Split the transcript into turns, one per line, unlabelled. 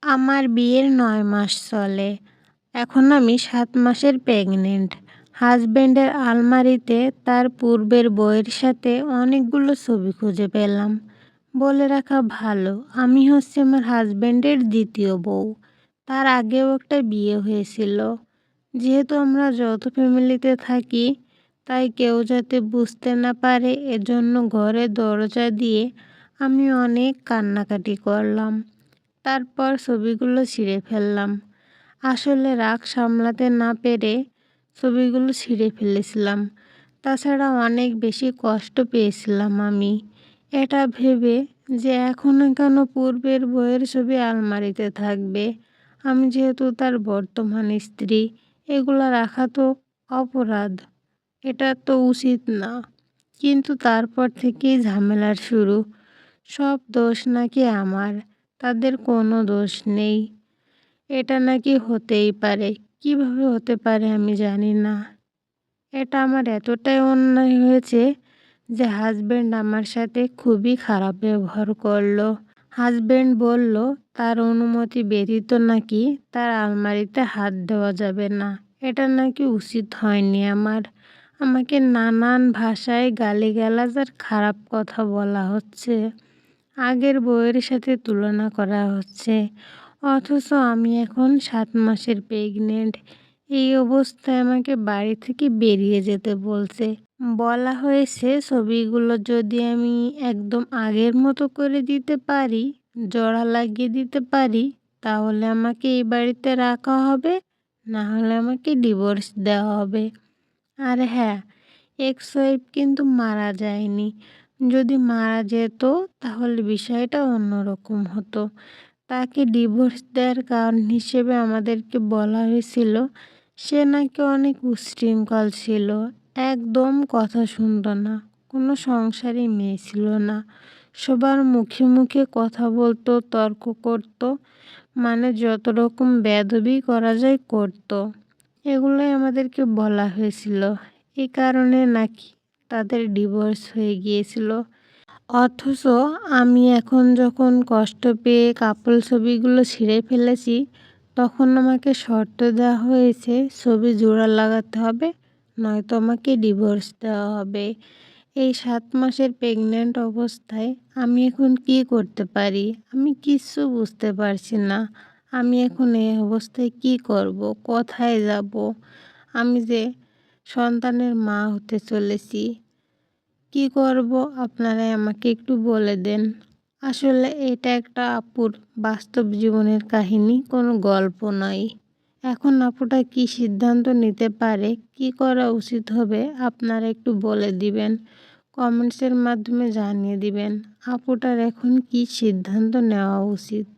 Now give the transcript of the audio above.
আমার বিয়ের ৯ মাস চলে। এখন আমি ৭ মাসের প্রেগনেন্ট। হাসব্যান্ডের আলমারিতে তার পূর্বের বউয়ের সাথে অনেকগুলো ছবি খুঁজে পেলাম। বলে রাখা ভালো, আমি হচ্ছি আমার হাসব্যান্ডের ২য় বউ। তার আগেও একটা বিয়ে হয়েছিল। যেহেতু আমরা যৌথ ফ্যামিলিতে থাকি, তাই কেউ যাতে বুঝতে না পারে এজন্য ঘরের দরজা দিয়ে আমি অনেক কান্নাকাটি করলাম। তারপর ছবিগুলো ছিঁড়ে ফেললাম। আসলে রাগ সামলাতে না পেরে ছবিগুলো ছিঁড়ে ফেলেছিলাম। তাছাড়া অনেক বেশি কষ্ট পেয়েছিলাম আমি। এটা ভেবে যে এখনও কেন পূর্বের বউয়ের ছবি আলমারিতে থাকবে। আমি যেহেতু তার বর্তমান স্ত্রী, এগুলো রাখা তো অপরাধ। এটা তো উচিত না। কিন্তু তারপর থেকেই ঝামেলার শুরু। সব দোষ নাকি আমার, তাদের কোনো দোষ নেই। এটা নাকি হতেই পারে। কিভাবে হতে পারে আমি জানি না। এটা আমার এতটাই অন্যায় হয়েছে যে হাসব্যান্ড আমার সাথে খুবই খারাপ ব্যবহার করলো। হাসব্যান্ড বলল তার অনুমতি ব্যতীত নাকি তার আলমারিতে হাত দেওয়া যাবে না। এটা নাকি উচিত হয়নি আমার। আমাকে নানান ভাষায় গালিগালাজ আর খারাপ কথা বলা হচ্ছে। আগের বউয়ের সাথে তুলনা করা হচ্ছে। অথচ আমি এখন ৭ মাসের প্রেগনেন্ট। এই অবস্থায় আমাকে বাড়ি থেকে বেরিয়ে যেতে বলছে। বলা হয়েছে ছবিগুলো যদি আমি একদম আগের মতো করে দিতে পারি, জোড়া লাগিয়ে দিতে পারি, তাহলে আমাকে এই বাড়িতে রাখা হবে, না হলে আমাকে ডিভোর্স দেওয়া হবে। আর হ্যাঁ, এক্স ওয়াইফ কিন্তু মারা যায়নি। যদি মারা যেত তাহলে বিষয়টা অন্যরকম হতো। তাকে ডিভোর্স দেওয়ার কারণ হিসেবে আমাদেরকে বলা হয়েছিল সে নাকি অনেক উচ্ছৃঙ্খল ছিল, একদম কথা শুনতো না, কোনো সংসারী মেয়ে ছিল না, সবার মুখে মুখে কথা বলতো, তর্ক করতো, মানে যত রকম বেয়াদবি করা যায় করতো। এগুলোই আমাদেরকে বলা হয়েছিল। এই কারণে নাকি তাদের ডিভোর্স হয়ে গিয়েছিল। অথচ আমি এখন যখন কষ্ট পেয়ে কাপল ছবিগুলো ছিঁড়ে ফেলেছি, তখন আমাকে শর্ত দেওয়া হয়েছে ছবি জোড়া লাগাতে হবে, নয়তো আমাকে ডিভোর্স দেওয়া হবে। এই ৭ মাসের প্রেগনেন্ট অবস্থায় আমি এখন কি করতে পারি? আমি কিচ্ছু বুঝতে পারছি না। আমি এখন এই অবস্থায় কি করব? কোথায় যাব? আমি যে সন্তানের মা হতে চলেছি, কি করব আপনারাই আমাকে একটু বলে দেন। আসলে এটা একটা আপুর বাস্তব জীবনের কাহিনী, কোনো গল্প নয়। এখন আপুটা কি সিদ্ধান্ত নিতে পারে, কি করা উচিত হবে আপনারা একটু বলে দিবেন। কমেন্টসের মাধ্যমে জানিয়ে দিবেন আপুটার এখন কি সিদ্ধান্ত নেওয়া উচিত।